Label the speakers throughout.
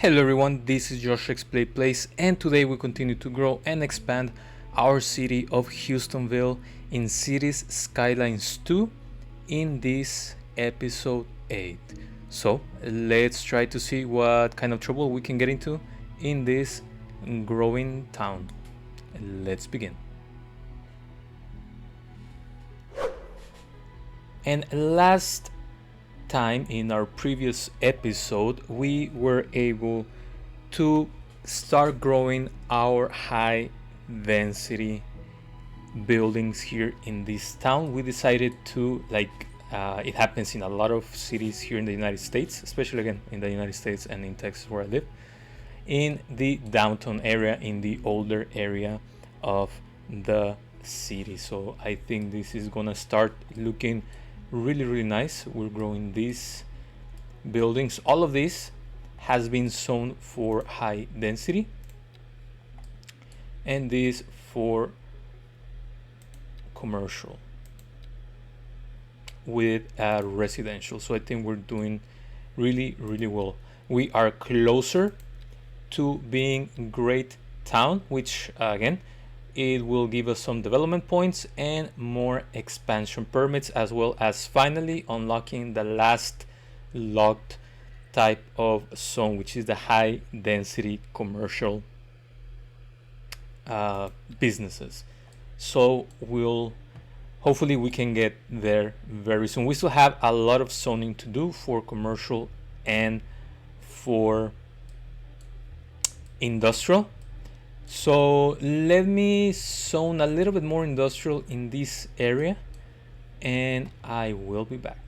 Speaker 1: Hello everyone, this is Josh Play Place, and today we continue to grow and expand our city of Houstonville in Cities Skylines 2 in this episode 8. So let's try to see what kind of trouble we can get into in this growing town. Let's begin. And last time in our previous episode we were able to start growing our high density buildings here in this town. We decided to, it happens in a lot of cities here in the United States, especially again in the United States and in Texas where I live, in the downtown area, in the older area of the city. So I think this is gonna start looking really nice. We're growing these buildings. All of this has been zoned for high density, and this for commercial with residential. So I think we're doing really well. We are closer to being a great town, which again, it will give us some development points and more expansion permits, as well as finally unlocking the last locked type of zone, which is the high density commercial businesses. So hopefully we can get there very soon. We still have a lot of zoning to do for commercial and for industrial. So let me zone a little bit more industrial in this area, and I will be back.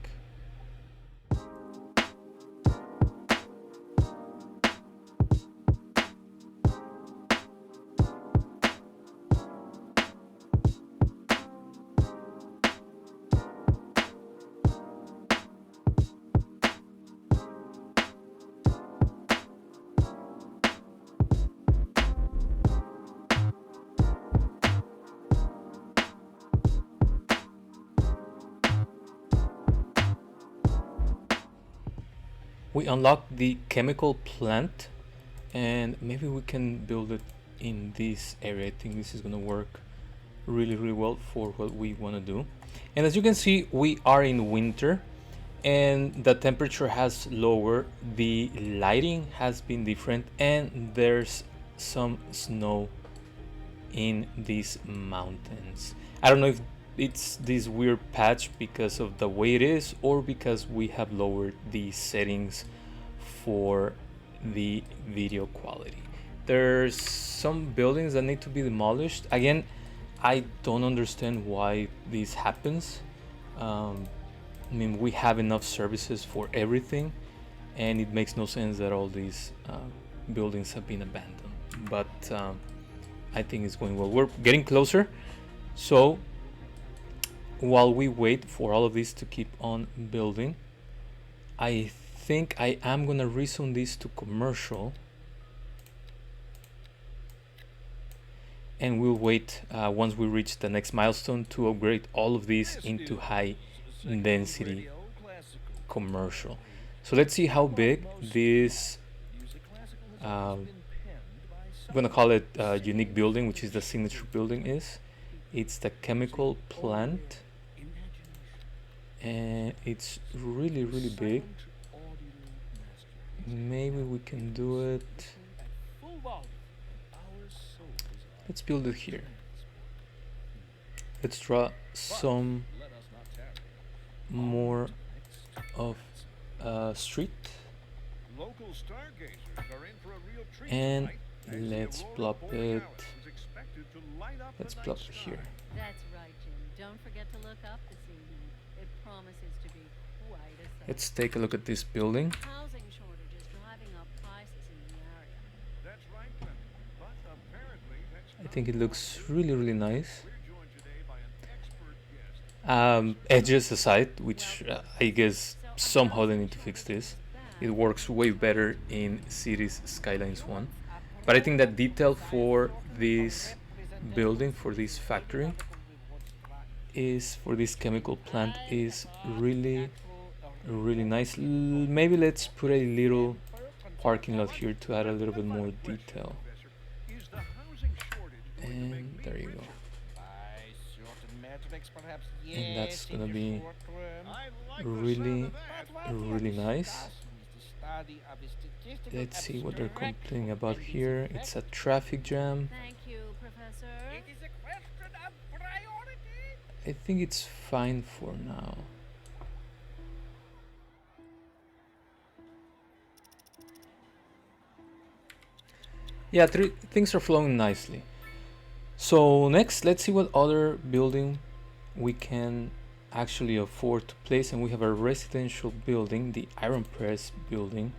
Speaker 1: We unlocked the chemical plant, and maybe we can build it in this area. I think this is gonna work really well for what we want to do. And as you can see, we are in winter and the temperature has lowered, the lighting has been different, and there's some snow in these mountains. I don't know if it's this weird patch because of the way it is, or because we have lowered the settings for the video quality. There's some buildings that need to be demolished. Again, I don't understand why this happens. I mean, we have enough services for everything, and it makes no sense that all these buildings have been abandoned. But I think it's going well. We're getting closer, so while we wait for all of this to keep on building, I think I am gonna rezone this to commercial, and we'll wait once we reach the next milestone to upgrade all of these into high density commercial. So let's see how big this I'm gonna call it unique building, which is the signature building, is. It's the chemical plant, and it's really big. Maybe we can do it. Let's build it here. Let's draw some more of a street, and let's plop it. Let's plop it here.
Speaker 2: That's right, Jim. Don't forget to look up this evening. It promises to be quite a sight.
Speaker 1: Let's take a look at this building.
Speaker 2: Housing shortages driving up prices in the area.
Speaker 3: That's right, Clem. But apparently that's
Speaker 1: I think it looks really nice.
Speaker 3: We're joined today by an expert guest.
Speaker 1: Edges aside, which I guess somehow they need to fix this. It works way better in Cities Skylines 1. But I think that detail for this building, for this factory, is for this chemical plant, is really nice. Maybe let's put a little parking lot here to add a little bit more detail.
Speaker 3: Is the housing shortage going to make
Speaker 1: And
Speaker 3: me
Speaker 1: there you go.
Speaker 3: richer?
Speaker 4: By certain metrics, perhaps
Speaker 1: And that's
Speaker 4: yes,
Speaker 1: gonna
Speaker 4: in the
Speaker 1: be
Speaker 4: short term.
Speaker 3: I like the
Speaker 1: really,
Speaker 3: sound of that.
Speaker 4: But what we are
Speaker 1: really nice.
Speaker 4: discussing is the study of the statistical
Speaker 1: Let's see what they're
Speaker 4: abstraction
Speaker 1: complaining about
Speaker 4: and its
Speaker 1: here.
Speaker 4: effect.
Speaker 1: It's a traffic jam.
Speaker 2: Thank you, Professor.
Speaker 4: It is a question of priority.
Speaker 1: I think it's fine for now. Yeah, things are flowing nicely. So next, let's see what other building we can actually afford to place. And we have a residential building, the Iron Press building.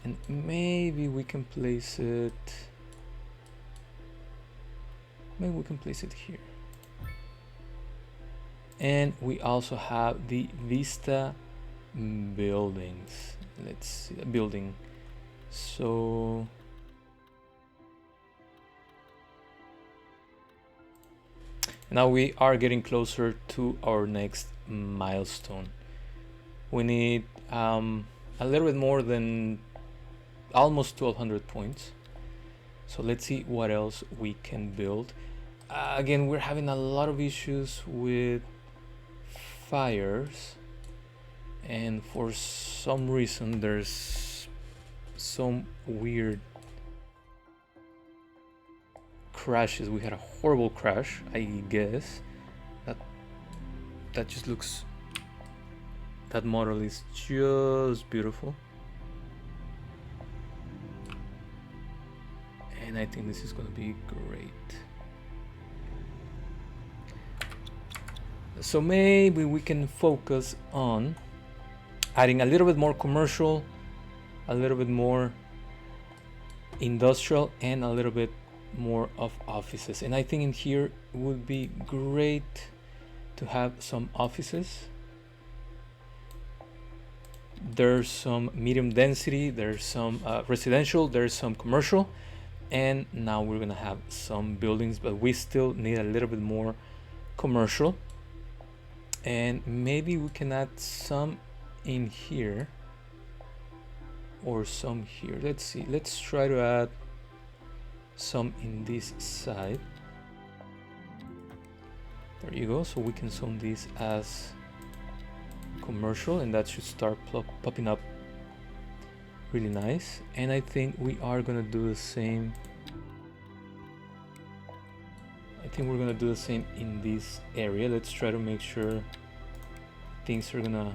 Speaker 1: And maybe we can place it... Maybe we can place it here. And we also have the Vista buildings. Let's see, a building. So... Now we are getting closer to our next milestone. We need a little bit more than almost 1200 points. So let's see what else we can build. Again, we're having a lot of issues with fires. And for some reason there's some weird crashes. We had a horrible crash, I guess. That just looks... That model is just beautiful. And I think this is gonna be great. So maybe we can focus on adding a little bit more commercial, a little bit more industrial, and a little bit more of offices. And I think in here it would be great to have some offices. There's some medium density, there's some residential, there's some commercial, and now we're gonna have some buildings, but we still need a little bit more commercial. And maybe we can add some in here or some here. Let's see, let's try to add some in this side. There you go. So we can zone this as commercial, and that should start popping up really nice. And I think we are gonna do the same. I think we're gonna do the same in this area. Let's try to make sure things are gonna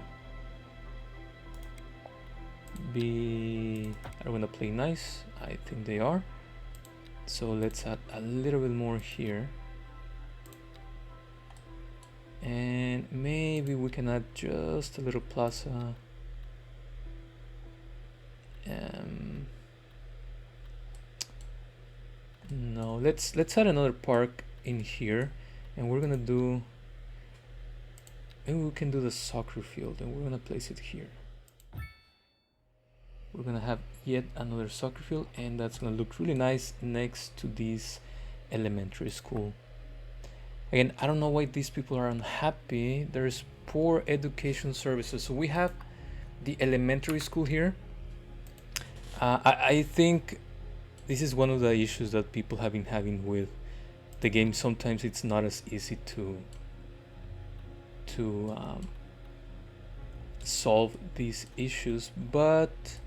Speaker 1: play nice. I think they are. So let's add a little bit more here. And maybe we can add just a little plaza. No, let's add another park in here, and we're gonna do... Maybe we can do the soccer field, and we're gonna place it here. We're gonna have yet another soccer field, and that's gonna look really nice next to this elementary school. Again, I don't know why these people are unhappy. There's poor education services. So we have the elementary school here. I think this is one of the issues that people have been having with the game. Sometimes it's not as easy to solve these issues, but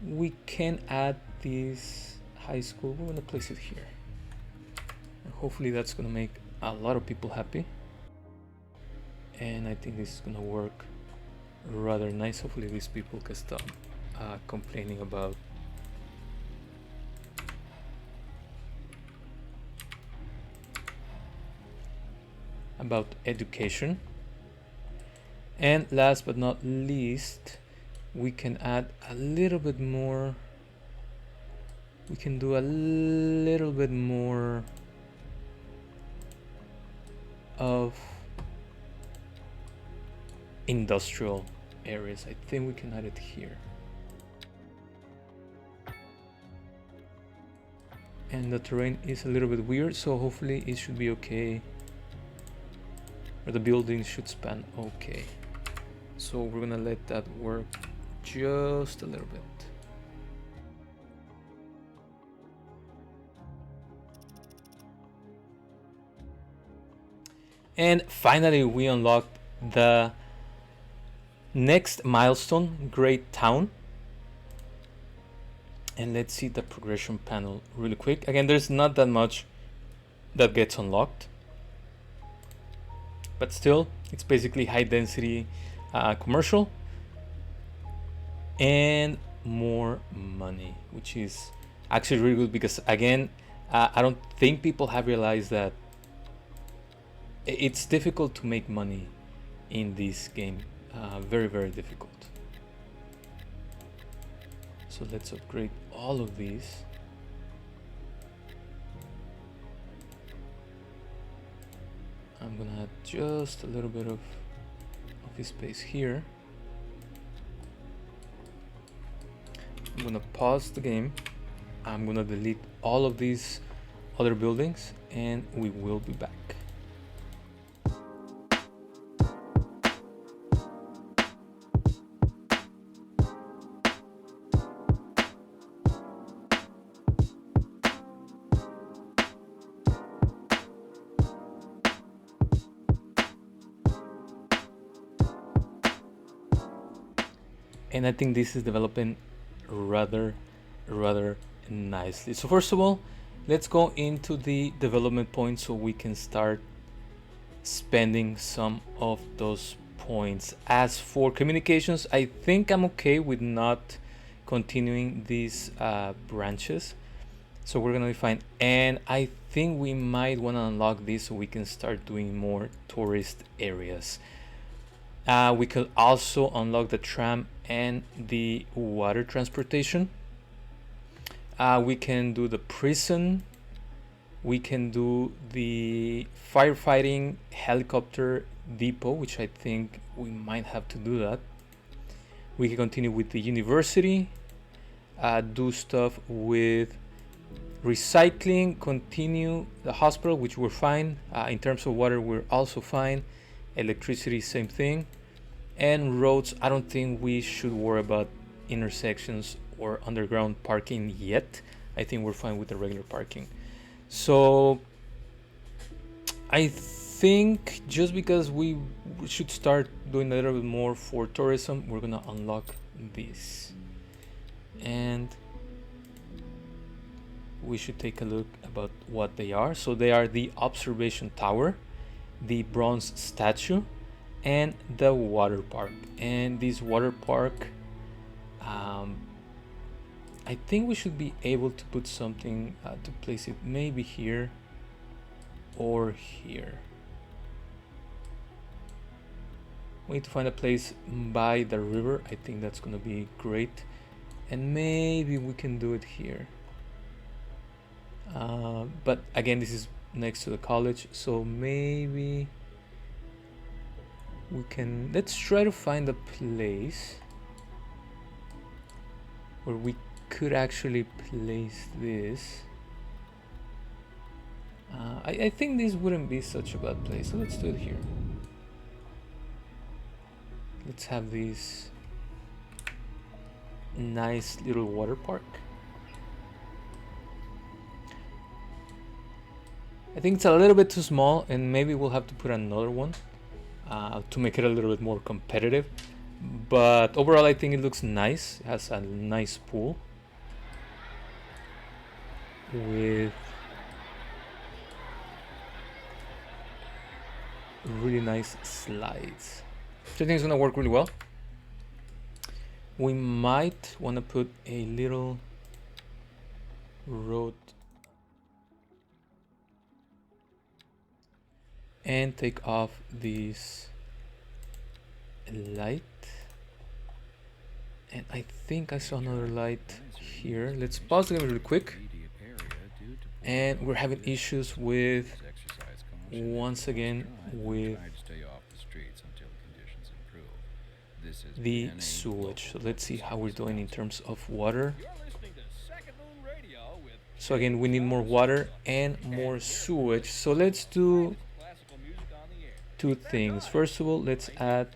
Speaker 1: we can add this high school. We're gonna place it here, and hopefully that's gonna make a lot of people happy, and I think this is gonna work rather nice. Hopefully these people can stop complaining about education. And last but not least, we can add a little bit more. We can do a little bit more of industrial areas. I think we can add it here. And the terrain is a little bit weird, so hopefully it should be okay. Or the buildings should span okay. So we're gonna let that work just a little bit. And finally we unlocked the next milestone, Great Town. And let's see the progression panel really quick. Again, there's not that much that gets unlocked, but still it's basically high density commercial and more money, which is actually really good, because again, I don't think people have realized that it's difficult to make money in this game. Very, very difficult. So let's upgrade all of these. I'm gonna add just a little bit of office space here. I'm gonna pause the game. I'm gonna delete all of these other buildings and we will be back. And I think this is developing rather nicely. So first of all, let's go into the development points so we can start spending some of those points. As for communications, I think I'm okay with not continuing these branches, so we're gonna be fine. And I think we might want to unlock this so we can start doing more tourist areas. We could also unlock the tram and the water transportation. We can do the prison. We can do the firefighting helicopter depot, which I think we might have to do that. We can continue with the university, do stuff with recycling, continue the hospital, which we're fine. In terms of water, we're also fine. Electricity, same thing. And roads, I don't think we should worry about intersections or underground parking yet. I think we're fine with the regular parking. So I think just because we should start doing a little bit more for tourism, we're gonna unlock this. And we should take a look about what they are. So they are the observation tower, the bronze statue, and the water park. And this water park, I think we should be able to put something to place it maybe here or here. We need to find a place by the river. I think that's gonna be great, and maybe we can do it here. But again, this is next to the college, so maybe we can, let's try to find a place where we could actually place this. I think this wouldn't be such a bad place, so let's do it here. Let's have this nice little water park. I think it's a little bit too small, and maybe we'll have to put another one to make it a little bit more competitive. But overall, I think it looks nice. It has a nice pool with really nice slides. So I think it's gonna work really well. We might want to put a little road and take off this light. And I think I saw another light here. Let's pause the game really quick. And we're having issues with, once again, with the sewage. So let's see how we're doing in terms of water. So again, we need more water and more sewage. So let's do two things. First of all, let's add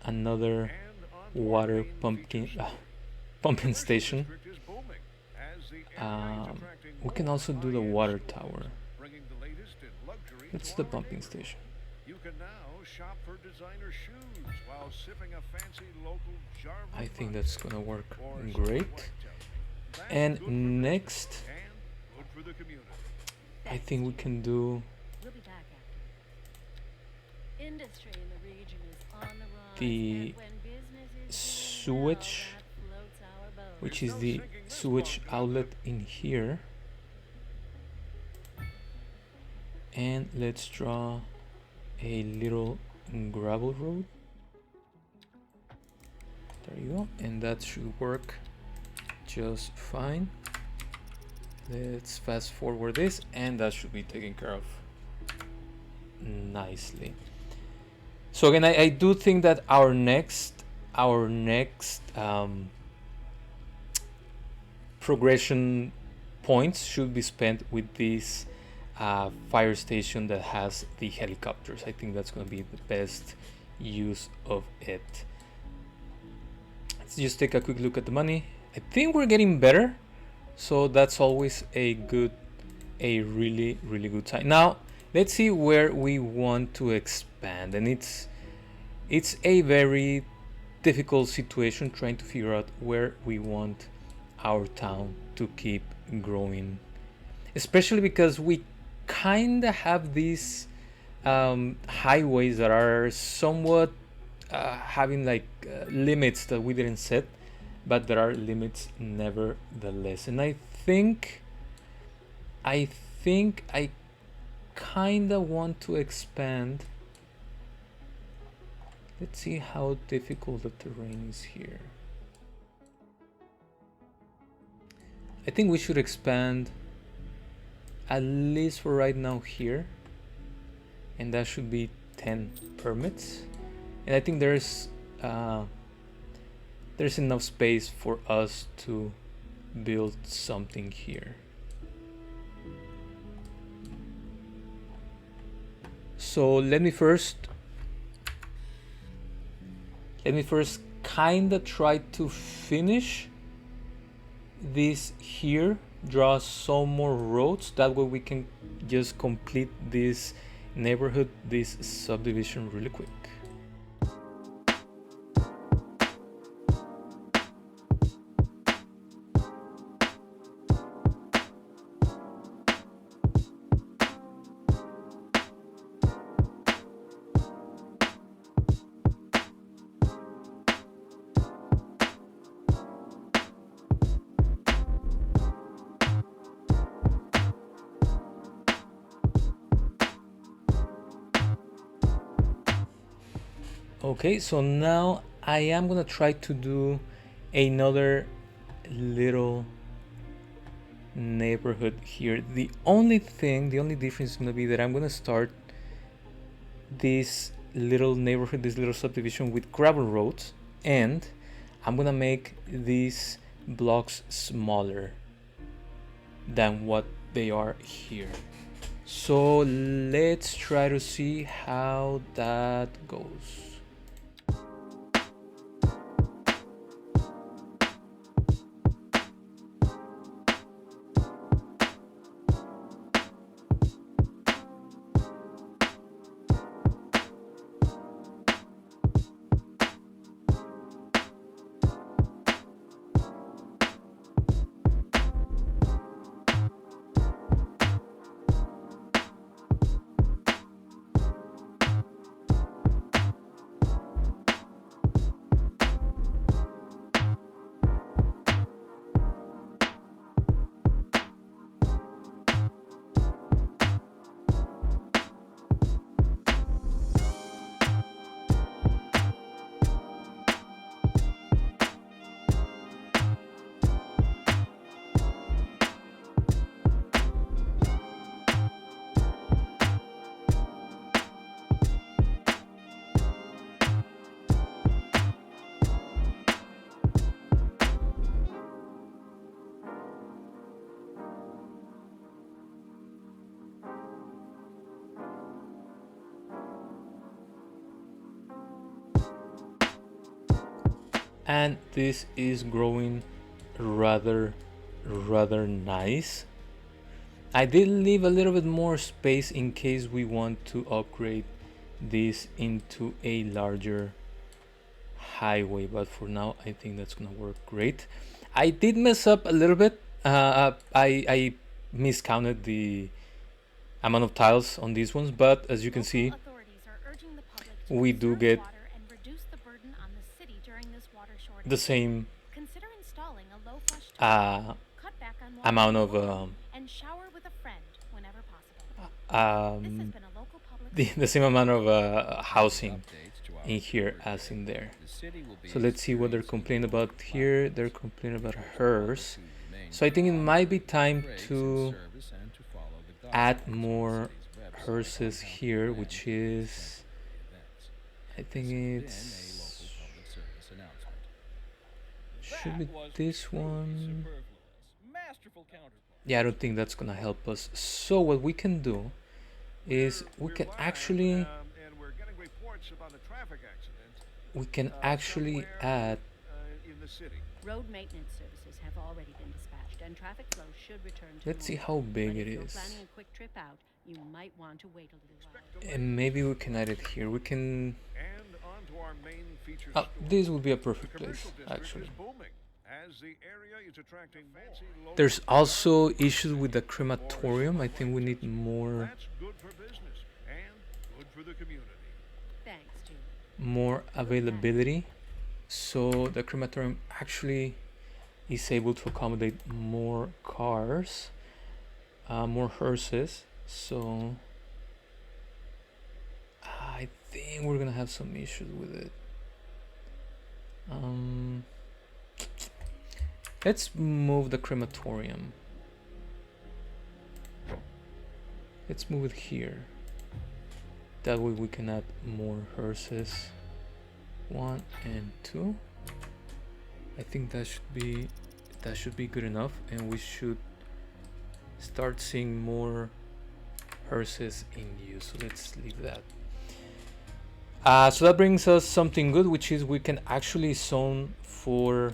Speaker 1: another water pumping station. We can also do the water tower.
Speaker 3: luxury
Speaker 1: That's
Speaker 3: to
Speaker 1: the
Speaker 3: our
Speaker 1: pumping
Speaker 3: neighborhood.
Speaker 1: station.
Speaker 3: You can now shop for designer shoes while sipping a fancy local Jarva
Speaker 1: I think
Speaker 3: latte.
Speaker 1: that's gonna work
Speaker 3: Or so my
Speaker 1: great.
Speaker 3: wife tells me. That's
Speaker 1: And
Speaker 3: good for business
Speaker 1: next,
Speaker 3: and good for the community.
Speaker 1: I
Speaker 2: Thanks,
Speaker 1: think we
Speaker 2: Jim.
Speaker 1: can do
Speaker 2: We'll be back after. Industry in the region is on the rise,
Speaker 1: the
Speaker 2: and when business is
Speaker 1: sewage,
Speaker 2: that floats our boat.
Speaker 1: which
Speaker 3: There's
Speaker 1: is
Speaker 3: no
Speaker 1: the
Speaker 3: sinking this
Speaker 1: sewage
Speaker 3: long
Speaker 1: outlet
Speaker 3: gauntlet.
Speaker 1: in here. And let's draw a little gravel road. There you go, and that should work just fine. Let's fast forward this, and that should be taken care of nicely. So again, I do think that our next progression points should be spent with this fire station that has the helicopters. I think that's going to be the best use of it. Let's just take a quick look at the money. I think we're getting better, so that's always a really good sign. Now let's see where we want to expand, and it's a very difficult situation trying to figure out where we want our town to keep growing, especially because we kind of have these highways that are somewhat having like limits that we didn't set, but there are limits nevertheless. And I think I kind of want to expand. Let's see how difficult the terrain is here. I think we should expand at least for right now here, and that should be 10 permits. And I think there's enough space for us to build something here. So let me first kind of try to finish this here, draw some more roads, that way we can just complete this neighborhood, this subdivision really quick. Okay, so now I am gonna try to do another little neighborhood here. The only difference is gonna be that I'm gonna start this little neighborhood, this little subdivision with gravel roads, and I'm gonna make these blocks smaller than what they are here. So let's try to see how that goes. And this is growing rather nice. I did leave a little bit more space in case we want to upgrade this into a larger highway, but for now I think that's gonna work great. I did mess up a little bit. I miscounted the amount of tiles on these ones, but as you can see,
Speaker 2: Authorities are urging the public to
Speaker 1: we do
Speaker 2: conserve
Speaker 1: get
Speaker 2: water and reduce the burden on the city during this water shortage.
Speaker 1: the same
Speaker 2: Consider installing a low flush toilet, cut back on water
Speaker 1: amount
Speaker 2: for
Speaker 1: of
Speaker 2: long, and shower with a friend whenever possible. This has been a local public
Speaker 1: the same amount of housing
Speaker 5: Updates to our
Speaker 1: in here
Speaker 5: paper
Speaker 1: as in there.
Speaker 5: The city will be
Speaker 1: So let's see what they're
Speaker 5: experiencing
Speaker 1: complaining about
Speaker 5: local
Speaker 1: here. They're
Speaker 5: fires.
Speaker 1: complaining about
Speaker 5: Those
Speaker 1: hers.
Speaker 5: who remain
Speaker 1: So I think it
Speaker 5: on
Speaker 1: might be time
Speaker 5: breaks in
Speaker 1: to
Speaker 5: service and to follow the
Speaker 1: add
Speaker 5: guidelines on the
Speaker 1: more
Speaker 5: city's website
Speaker 1: hearses
Speaker 5: on how to
Speaker 1: here,
Speaker 5: plan
Speaker 1: which
Speaker 5: for these
Speaker 1: is,
Speaker 5: temporary events.
Speaker 1: I think
Speaker 5: This has been a
Speaker 1: it's,
Speaker 5: local public service announcement.
Speaker 1: should be
Speaker 4: That was
Speaker 1: this
Speaker 4: truly
Speaker 1: one.
Speaker 4: superfluous. Masterful counterpart.
Speaker 1: Yeah, I don't think that's gonna help us. So what we can do is we can actually,
Speaker 3: and we're getting reports about a traffic accident
Speaker 1: we can actually
Speaker 3: somewhere,
Speaker 1: add,
Speaker 3: in the city.
Speaker 2: road maintenance services have already been dispatched, and traffic flow should return to
Speaker 1: let's see
Speaker 2: normal.
Speaker 1: how big
Speaker 2: But
Speaker 1: it
Speaker 2: if you're
Speaker 1: is.
Speaker 2: planning a quick trip out, you might want to wait a little while.
Speaker 1: And maybe we can add it here. We can,
Speaker 3: And on to our main feature
Speaker 1: oh,
Speaker 3: store.
Speaker 1: this would be a
Speaker 3: The
Speaker 1: perfect place,
Speaker 3: commercial district
Speaker 1: actually.
Speaker 3: is booming as the area is attracting fancy local
Speaker 1: There's also issues with the crematorium. I think we need more
Speaker 3: That's good for business and good for the community.
Speaker 2: Thanks, Julie.
Speaker 1: more availability. So the crematorium actually is able to accommodate more cars, more hearses. So I think we're gonna have some issues with it. Let's move the crematorium. Let's move it here. That way we can add more hearses. 1 and 2. I think that should be good enough, and we should start seeing more hearses in use. So let's leave that. So that brings us something good, which is we can actually zone for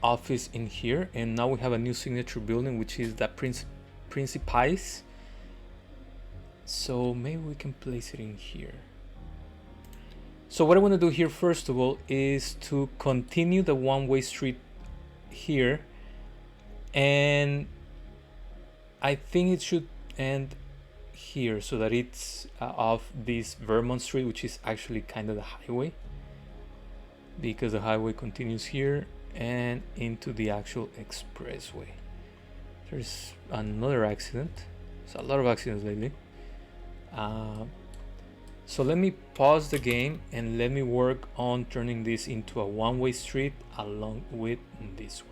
Speaker 1: office in here, and now we have a new signature building, which is the Principais. So maybe we can place it in here. So what I want to do here first of all is to continue the one-way street here, and I think it should end here so that it's off this Vermont Street, which is actually kind of the highway, because the highway continues here and into the actual expressway. There's another accident. There's a lot of accidents lately. So let me pause the game and let me work on turning this into a one-way street along with this one.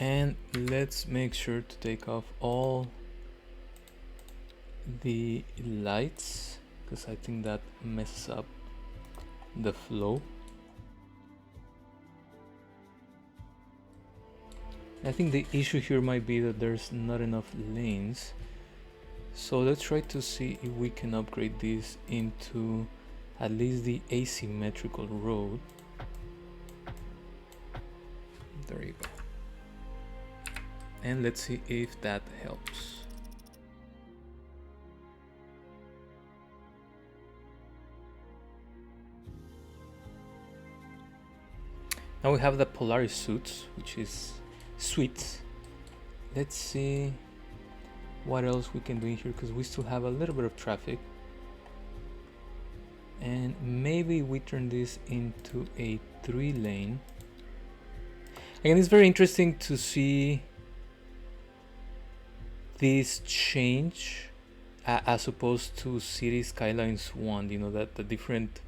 Speaker 1: And let's make sure to take off all the lights, because I think that messes up the flow. I think the issue here might be that there's not enough lanes. So let's try to see if we can upgrade this into at least the asymmetrical road. There you go. And let's see if that helps. Now we have the Polaris suits, which is sweet. Let's see what else we can do in here, because we still have a little bit of traffic. And maybe we turn this into a 3-lane. Again, it's very interesting to see this change as opposed to City Skylines 1, you know, that the different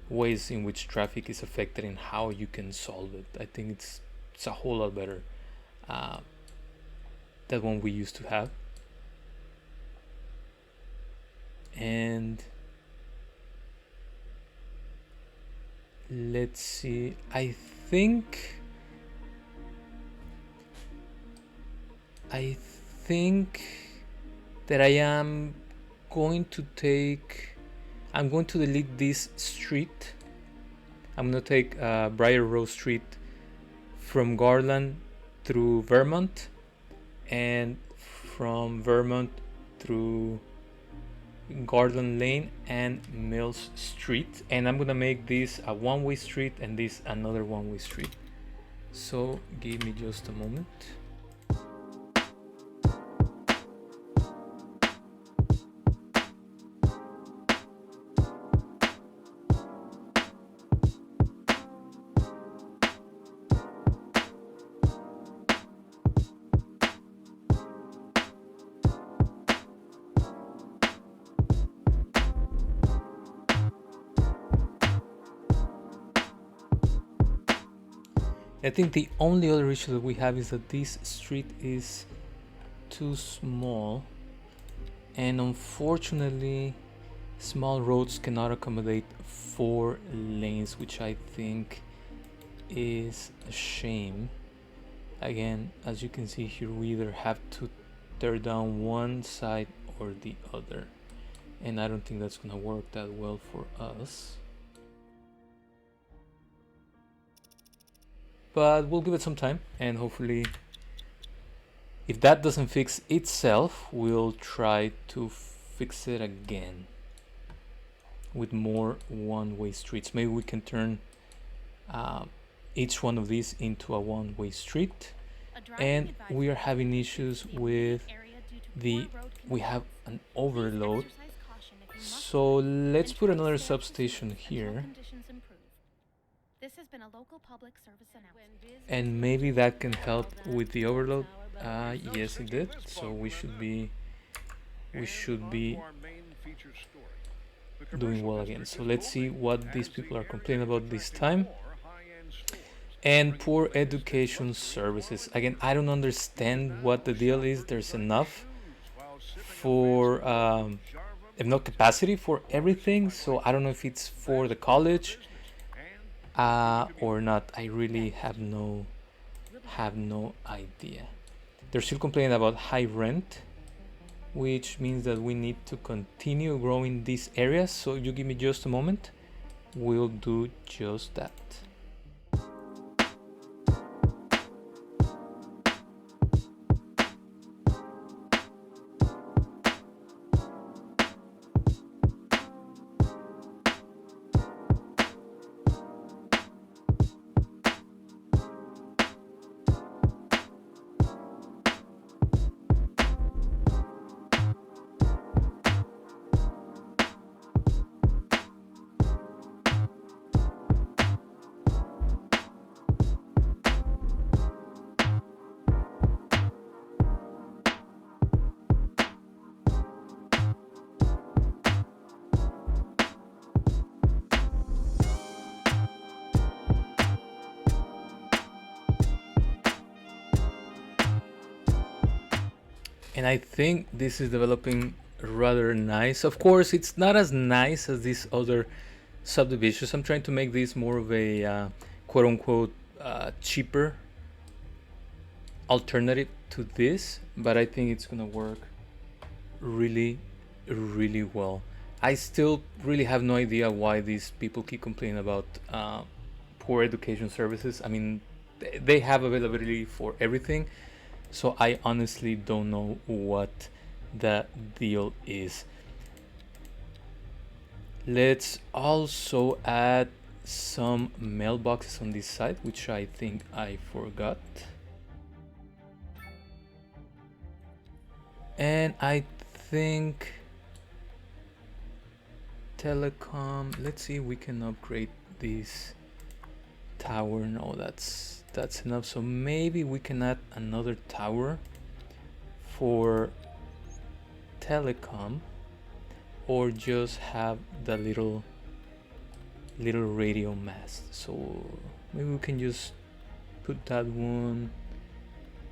Speaker 1: ways in which traffic is affected and how you can solve it. I think it's a whole lot better that one we used to have. And let's see, I think that I'm going to delete this street. I'm going to take Briar Rose Street from Garland through Vermont, and from Vermont through Garland Lane and Mills Street, and I'm gonna make this a one-way street and this another one-way street. So give me just a moment. I think the only other issue that we have is that this street is too small, and unfortunately small roads cannot accommodate 4 lanes, which I think is a shame. Again, as you can see here, we either have to tear down one side or the other, and I don't think that's gonna work that well for us. But we'll give it some time, and hopefully if that doesn't fix itself, we'll try to fix it again with more one-way streets. Maybe we can turn each one of these into a one-way street. And we are having issues with we have an overload. So let's put another substation here.
Speaker 2: This has been a local public service announcement.
Speaker 1: And maybe that can help with the overload. Yes, it did. So we should be doing well again. So let's see what these people are complaining about this time. And poor education services. Again, I don't understand what the deal is. There's enough for enough capacity for everything. So I don't know if it's for the college or not. I really have no idea. They're still complaining about high rent, which means that we need to continue growing these areas. So if you give me just a moment, we'll do just that. And I think this is developing rather nice. Of course, it's not as nice as these other subdivisions. I'm trying to make this more of a quote-unquote cheaper alternative to this, but I think it's gonna work really well. I still really have no idea why these people keep complaining about poor education services. I mean, they have availability for everything. So I honestly don't know what the deal is. Let's also add some mailboxes on this side, which I think I forgot. And I think telecom, let's see if we can upgrade this tower. No, that's enough. So maybe we can add another tower for telecom, or just have the little radio mast. So maybe we can just put that one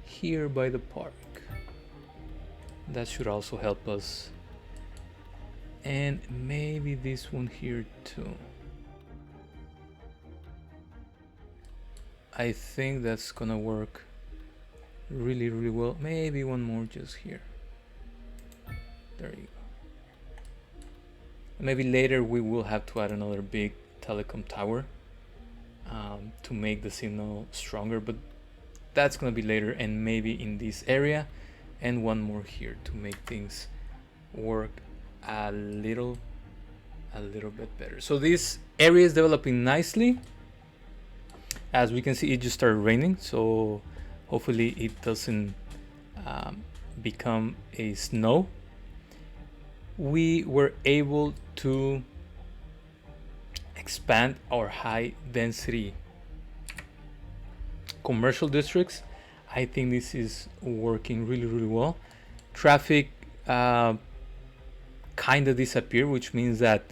Speaker 1: here by the park. That should also help us. And maybe this one here too. I think that's gonna work really well. Maybe one more just here. There you go. Maybe later we will have to add another big telecom tower to make the signal stronger, but that's gonna be later, and maybe in this area, and one more here to make things work a little bit better. So this area is developing nicely. As we can see, it just started raining, so hopefully it doesn't become a snow. We were able to expand our high density commercial districts. I think this is working really well. Traffic kind of disappeared, which means that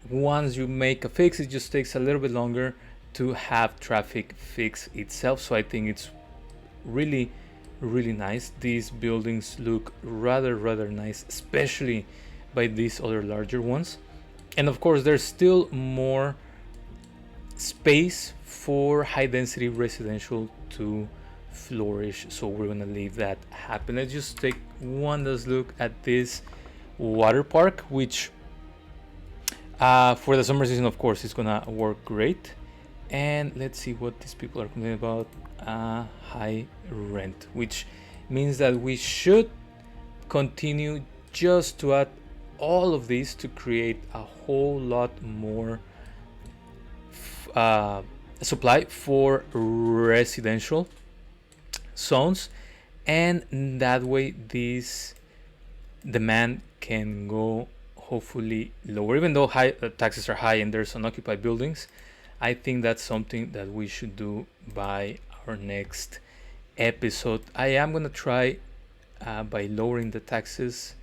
Speaker 1: once you make a fix, it just takes a little bit longer to have traffic fix itself. So I think it's really nice. These buildings look rather nice, especially by these other larger ones. And of course there's still more space for high density residential to flourish, so we're gonna leave that happen. Let's just take one last look at this water park, which for the summer season of course is gonna work great. And let's see what these people are complaining about. High rent, which means that we should continue just to add all of these to create a whole lot more supply for residential zones, and that way this demand can go hopefully lower. Even though high taxes are high and there's unoccupied buildings, I think that's something that we should do by our next episode. I am gonna try by lowering the taxes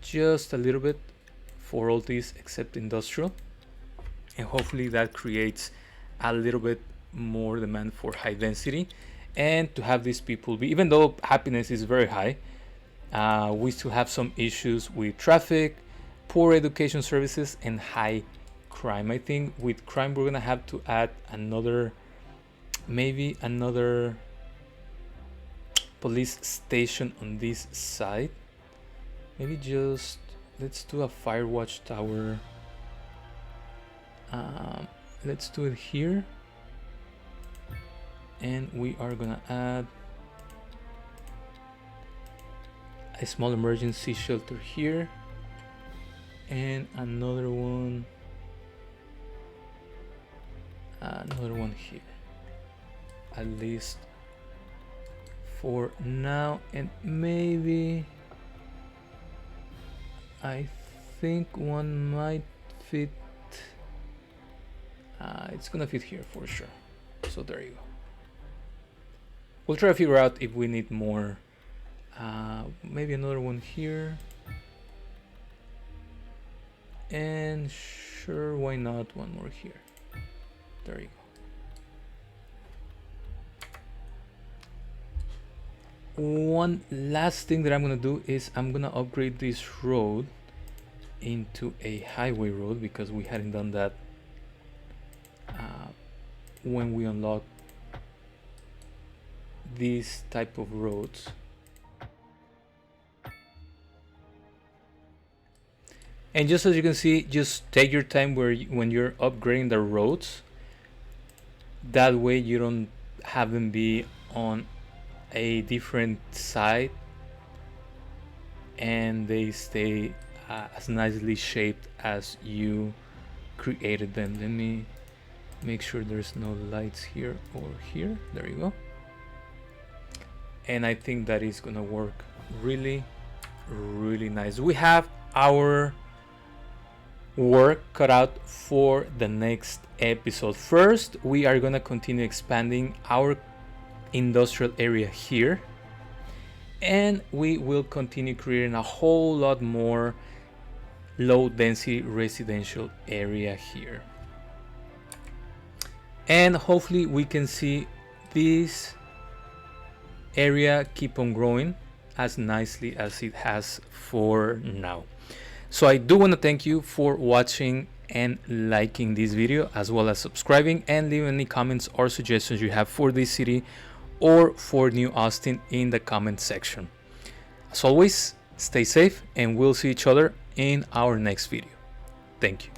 Speaker 1: just a little bit for all these except industrial, and hopefully that creates a little bit more demand for high density, and to have these people be, even though happiness is very high, we still have some issues with traffic, poor education services, and high crime. I think with crime we're gonna have to add maybe another police station on this side. Maybe just let's do a fire watch tower. Let's do it here, and we are gonna add a small emergency shelter here, and another one here, at least for now. And maybe I think one might fit. It's gonna fit here for sure, so there you go. We'll try to figure out if we need more. Maybe another one here, and sure, why not one more here. There you go. One last thing that I'm gonna do is I'm gonna upgrade this road into a highway road, because we hadn't done that when we unlock these type of roads. And just as you can see, just take your time when you're upgrading the roads. That way you don't have them be on a different side and they stay as nicely shaped as you created them. Let me make sure there's no lights here or here. There you go. And I think that is gonna work really really nice. We have our work cut out for the next episode. First, we are gonna continue expanding our industrial area here, and we will continue creating a whole lot more low density residential area here. And hopefully we can see this area keep on growing as nicely as it has for now. So I do want to thank you for watching and liking this video, as well as subscribing, and leave any comments or suggestions you have for this city or for New Austin in the comment section. As always, stay safe, and we'll see each other in our next video. Thank you.